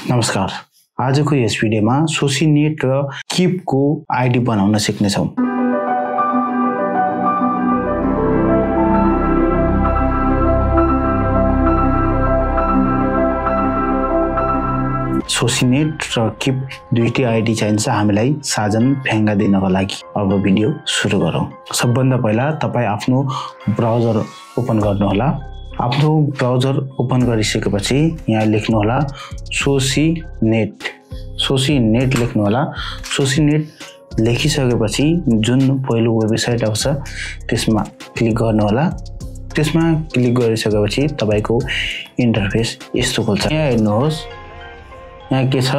नमस्कार, आजको यस भिडियोमा सोसिनेट र किपको आईडी बनाउन सिक्नेछौं। सोसिनेट र किप दुईटै आईडी चाहिन्छ हामीलाई साजन फ्याङ्गा दिनको लागि। अब भिडियो सुरु गरौँ। सबभन्दा पहिला तपाई आफ्नो ब्राउजर ओपन गर्नुहोला। आफ्नो ब्राउजर ओपन गरिसकेपछि यहाँ लेख्नुहोला सोसिनेट लेख्नुहोला। सोसिनेट लेखिसकेपछि जुन पहिलो वेबसाइट आउँछ त्यसमा क्लिक गर्नुहोला। त्यसमा क्लिक गरिसकेपछि तपाईको इन्टरफेस यस्तो खुल्छ। यहाँ हेर्नुहोस्, यहाँ के छ,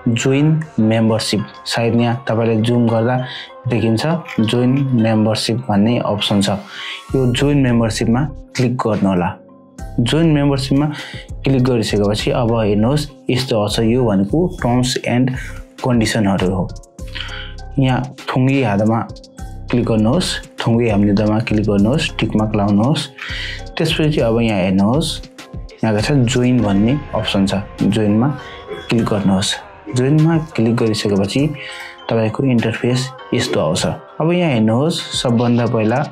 जोइन मेम्बरशिप। सायद यहाँ तपाईले जुम गर्दा देखिन्छ जोइन मेम्बरशिप भन्ने अप्सन छ। यो जोइन मेम्बरशिपमा क्लिक गर्नुहोला। जोइन मेम्बरशिपमा क्लिक गरिसकेपछि अब हेर्नुहोस् यस्तो आउँछ। यो भनेको टर्म्स एन्ड कन्डिसनहरु हो। यहाँ थुङ्गी हातमा क्लिक गर्नुहोस्, थुङ्गी हाम्लेदामा क्लिक गर्नुहोस्, टिक मार्क लाउनुहोस्। त्यसपछि अब यहाँ हेर्नुहोस्, यहाँ छ जोइन भन्ने अप्सन छ। जोइनमा क्लिक गर्नुहोस्। जोइनमा क्लिक गरिसकेपछि तपाईको इन्टरफेस यस्तो आउँछ। अब यहाँ हेर्नुहोस्, सबभन्दा पहिला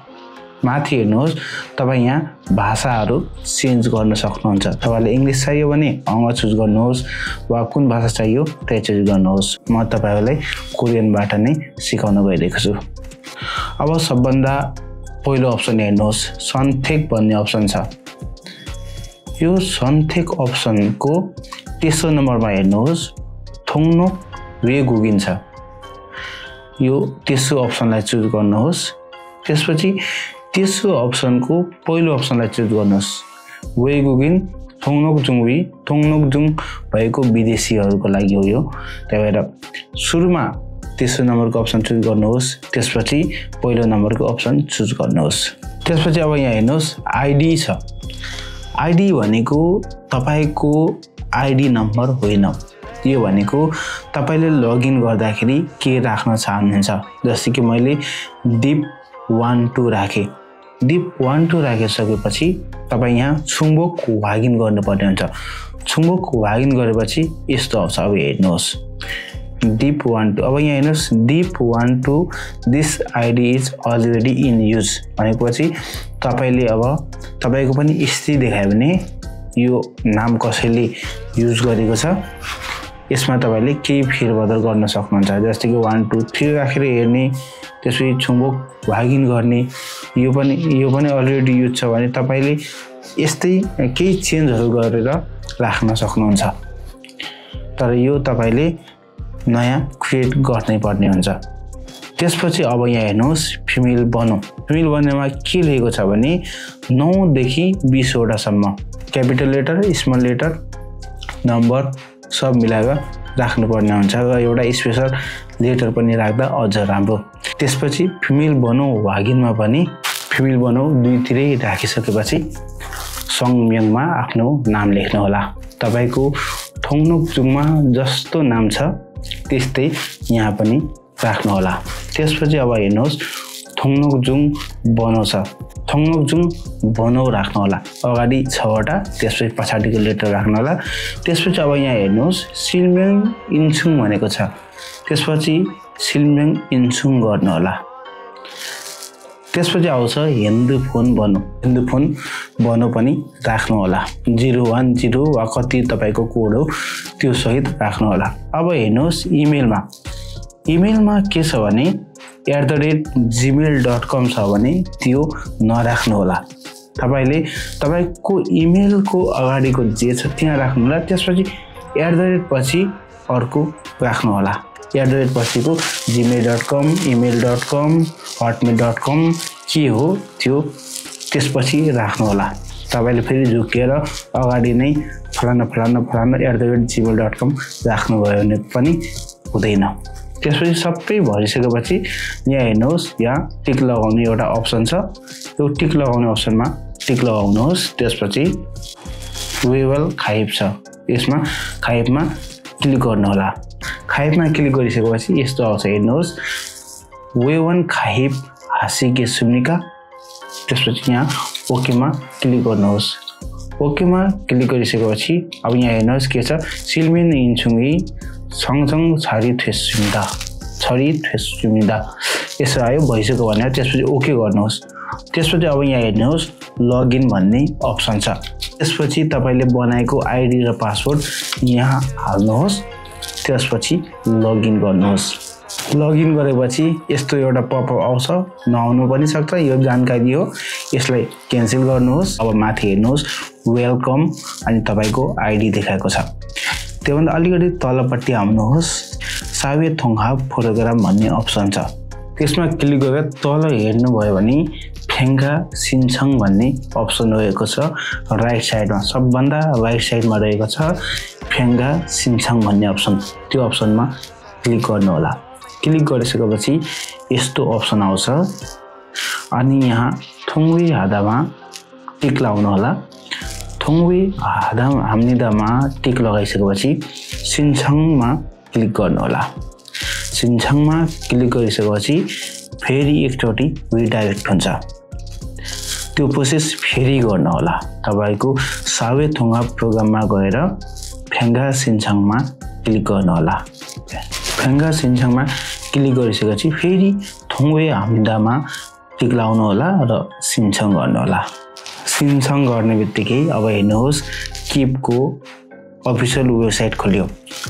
माथि हेर्नुहोस्, तपाई यहाँ भाषाहरु चेन्ज गर्न सक्नुहुन्छ। तपाईलाई इंग्लिश चाहियो भने अङ्ग चुज गर्नुहोस् वा कुन भाषा चाहियो त्यही चुज गर्नुहोस्। म तपाईलाई कोरियनबाट नै सिकाउन गइरहेको छु। अब सबभन्दा पहिलो अप्सन हेर्नुहोस्, सन्थेक भन्ने अप्सन छ। यो सन्थेक अप्सनको तेस्रो नम्बरमा हेर्नुहोस्, थोङ्नोक वेगुगिन छ। यो तेस्रो अप्सनलाई चुज गर्नुहोस्। त्यसपछि तेस्रो अप्सनको पहिलो अप्सनलाई चुज गर्नुहोस्, वेगुगिन थोङ्नोकजुङ भएको विदेशीहरुको लागि हो यो। त्यही भएर सुरुमा तेस्रो नम्बरको अप्सन चुज गर्नुहोस्, त्यसपछि पहिलो नम्बरको अप्सन चुज गर्नुहोस्। त्यसपछि अब यहाँ हेर्नुहोस्, आईडी छ। आईडी भनेको तपाईको आईडी नम्बर होइन। यो भनेको तपाईले लगइन गर्दाखेरि के राख्न चाहनुहुन्छ। जस्तै कि मैले dip12 राखे। dip12 राखिसकेपछि तपाई यहाँ छुम्बोक वागिन गर्नुपर्ने हुन्छ। छुम्बोक वागिन गरेपछि यस्तो आउँछ। अब हेर्नुहोस् dip12। अब यहाँ हेर्नुहोस्, dip12 this ID is already in use भनेपछि तपाईले अब तपाईको पनि स्थिति देखायो भने यो नाम कसैले युज गरेको छ यसमा तपाईले केही फेरबदल गर्न सक्नुहुन्छ। जस्तै कि 1 2 3 राखेर हेर्ने, त्यसपछि छुम्बोक भागिन गर्ने, यो पनि अलरेडी युज छ भने तपाईले यस्तै केही चेन्जहरु गरेर राख्न सक्नुहुन्छ। तर यो तपाईले नयाँ क्रिएट गर्नै पर्ने हुन्छ। त्यसपछि अब यहाँ हेर्नुहोस्, फिमेल बनो। फिमेल बनेमा के लेखेको छ भने 9 देखि 20 वटा सम्म capital letter, small letter, number सब मिलाएर राख्नुपर्ने हुन्छ र एउटा स्पेशल लेटर पनि राख्दा अझ राम्रो। त्यसपछि फिमेल बनो वागिनमा पनि फिमेल बनो दुईतिरै राखिसकेपछि सङम्यङमा आफ्नो नाम लेख्नु होला। तपाईको थोङ्नोकजुङमा जस्तो नाम छ त्यस्तै यहाँ पनि राख्नु होला। त्यसपछि अब हेर्नुहोस्, थोङ्नोकजुङ बनो छ। थोङ्नोकजुङ बनो राख्नु होला। अगाडि 6 वटा, त्यसपछि पछाडिको लेटर राख्नु होला। त्यसपछि अब यहाँ हेर्नुहोस्, सिलम्यङ इन्सुङ भनेको छ। त्यसपछि सिलम्यङ इन्सुङ गर्नु होला। त्यसपछि आउँछ हिन्दुफोन बनो। हिन्दुफोन बनो पनि राख्नु होला। 010 वा कति तपाईको कोड हो त्यो सहित राख्नु होला। अब हेर्नुहोस्, इमेलमा के छ भने @gmail.com छ भने त्यो नराख्नु होला। तपाईको इमेलको अगाडिको जे छ त्यहाँ राख्नु होला। त्यसपछि पछि अर्को राख्नु होला। पछिको gmail.com, email.com, hotmail.com के हो त्यो त्यसपछि राख्नु होला। तपाईले फेरि झुकेर अगाडि नै फलाना @gmail.com राख्नुभयो भने पनि हुँदैन। त्यसपछि सबै भरिसकेपछि यहाँ हेर्नुहोस्, यहाँ टिक लगाउने एउटा अप्सन छ। यो टिक लगाउने अप्सनमा टिक लगाउनुहोस्। त्यसपछि वेबल खाइब छ, यसमा खाइबमा क्लिक गर्नु होला। खाइबमा क्लिक गरिसकेपछि यस्तो आउँछ। हेर्नुहोस्, वेवन खाइब हासिके सुनिका। त्यसपछि यहाँ ओकेमा क्लिक गर्नुहोस्। ओकेमा क्लिक गरिसकेपछि अब यहाँ हेर्नुहोस् के छ सिलमेन इन्चुङी सँगसँग छरी थ्वेसुमिदा यसो आयो भइसक्यो भने त्यसपछि ओके गर्नुहोस्। त्यसपछि अब यहाँ हेर्नुहोस् लगइन भन्ने अप्सन छ। त्यसपछि तपाईले बनाएको आइडी र पासवर्ड यहाँ हाल्नुहोस्। त्यसपछि लगइन गर्नुहोस्। लगइन गरेपछि यस्तो एउटा पपअप आउँछ, नआउनु पनि सक्छ, यो जानकारी हो, यसलाई क्यान्सल गर्नुहोस्। अब माथि हेर्नुहोस् वेलकम अनि तपाईको आइडी देखाएको छ। त्योभन्दा अलिकति तलपट्टि आउनुहोस् सावे थोङहा प्रोग्राम भन्ने अप्सन छ। त्यसमा क्लिक गरेर तल हेर्नुभयो भने फेङ्गा सिन्छङ भन्ने अप्सन रहेको छ राइट साइडमा, सबभन्दा राइट साइडमा रहेको छ फेङ्गा सिन्छङ भन्ने अप्सन। त्यो अप्सनमा क्लिक गर्नु होला। क्लिक गरिसकेपछि यस्तो अप्सन आउँछ अनि यहाँ थोङवे हादामा टिक लाउनु होला। थोङवे हाम्निदामा टिक लगाइसकेपछि सिन्छङमा क्लिक गर्नु होला। सिन्छङमा क्लिक गरिसकेपछि फेरि एकचोटि रिडाइरेक्ट हुन्छ। त्यो प्रोसेस फेरि गर्नु होला। तपाईको सावे थोङहा प्रोग्राममा गएर फेङ्गा सिन्छङमा क्लिक गर्नु होला। फेङ्गा सिन्छङमा क्लिक गरिसकेपछि फेरि थोङवे हाम्निदामा टिक लाउनु होला र सिन्छङ गर्नु होला। सिन्छङ गर्ने बित्तिकै अब हेर्नुहोस् किपको अफिसियल वेबसाइट खोल्यो।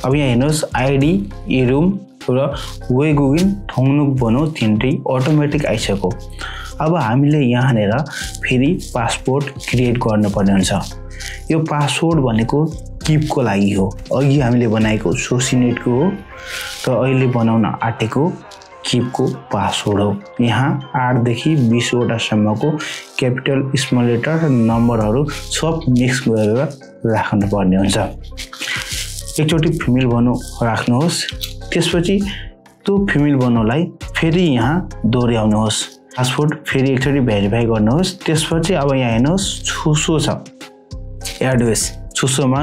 अब यहाँ हेर्नुहोस् आइडी इरुम र वेगुगिन थोङनुक बनो तिनटै अटोमेटिक आइसक्यो। अब हामीले यहाँनेर फेरि पासपोर्ट क्रिएट गर्नुपर्ने हुन्छ। यो पासवर्ड भनेको किपको लागि हो, अघि हामीले बनाएको सोसिनेटको हो र अहिले बनाउन आँटेको किपको पासवर्ड हो। यहाँ 8 देखि 20 वटा सम्मको क्यापिटल स्मल लेटर नम्बरहरू सब मिक्स गरेर राख्नुपर्ने हुन्छ। एकचोटि फिमेल बनो राख्नुहोस्। त्यसपछि त्यो फिमेल बनोलाई फेरि यहाँ दोहोऱ्याउनुहोस्। पासवर्ड फेरि एकचोटि भेरिफाई गर्नुहोस्। त्यसपछि अब यहाँ हेर्नुहोस् छुसो छ एड्रेस। छुसोमा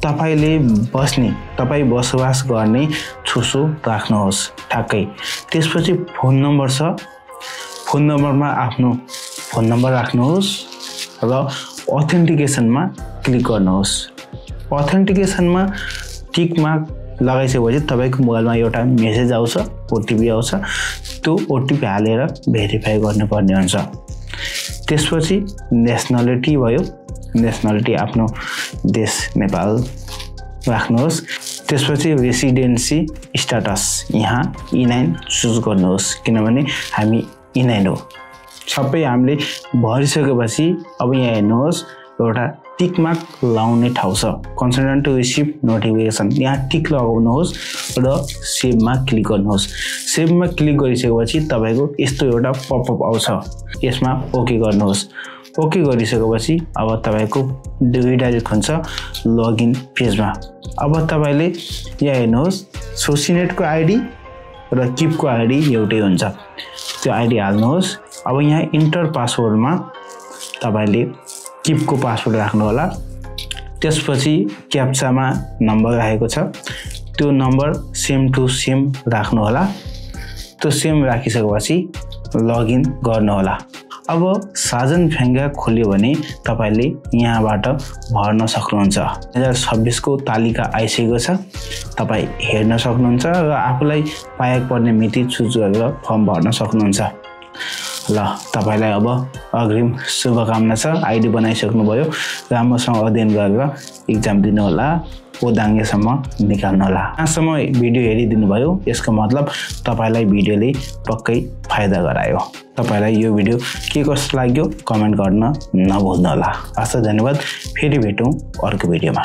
तपाई बसोबास गर्ने छुसो राख्नुहोस् ठ्याक्कै। त्यसपछि फोन नम्बर छ, फोन नम्बरमा आफ्नो फोन नम्बर राख्नुहोस् र अथेन्टिकेसनमा क्लिक गर्नुहोस्। अथेन्टिकेसनमा टिक मार्क लगाइसकेपछि तपाईको मोबाइलमा एउटा मेसेज आउँछ, ओटिपी आउँछ। त्यो ओटिपी हालेर भेरिफाई गर्नुपर्ने हुन्छ। त्यसपछि नेसनालिटी भयो, नेसनालिटी आफ्नो देश नेपाल राख्नुहोस्। त्यसपछि रेसिडेन्सी स्ट्याटस यहाँ E9 चुज गर्नुहोस् किनभने हामी E9 हो। सबै हामीले भरिसकेपछि अब यहाँ हेर्नुहोस् एउटा टिक मार्क लाउने ठाउँ छ कन्सर्न टु रिसिभ नोटिफिकेसन। यहाँ टिक लगाउनुहोस् र सेभमा क्लिक गर्नुहोस्। सेभमा क्लिक गरिसकेपछि तपाईको यस्तो एउटा पपअप आउँछ, यसमा ओके गर्नुहोस्। ओके गरिसकेपछि अब तपाईको रिडाइरेक्ट हुन्छ लगइन पेजमा। अब तपाईले यहाँ हेर्नुहोस् सोसिनेटको आइडी र किपको आइडी एउटै हुन्छ, त्यो आइडी हाल्नुहोस्। अब यहाँ इन्टर पासवर्डमा तपाईले किपको पासवर्ड राख्नु होला। त्यसपछि क्याप्चामा नम्बर राखेको छ, त्यो नम्बर सेम टु सेम राख्नु होला। त्यो सेम राखिसकेपछि लगइन गर्नु होला। अब साजन फेङ्गा खोल्यो भने तपाईले यहाँबाट भर्न सक्नुहुन्छ। 2026 को तालिका आइसकेको छ, तपाई हेर्न सक्नुहुन्छ र आफूलाई पाएको पर्ने मिति चुज गरेर फर्म भर्न सक्नुहुन्छ। ल तपाईलाई अब अग्रिम शुभकामना छ। आइडी बनाइसक्नुभयो, राम्रोसँग अध्ययन गरेर एक्जाम दिनु होला, ओदाङ्गेसम्म निकाल्नु होला। यहाँसम्म भिडियो हेरिदिनु भयो, यसको मतलब तपाईलाई भिडियोले पक्कै फाइदा गरायो। तपाईलाई यो भिडियो के कस्तो लाग्यो कमेन्ट गर्न नभुल्नु होला। हस्, धन्यवाद। फेरि भेटौँ अर्को भिडियोमा।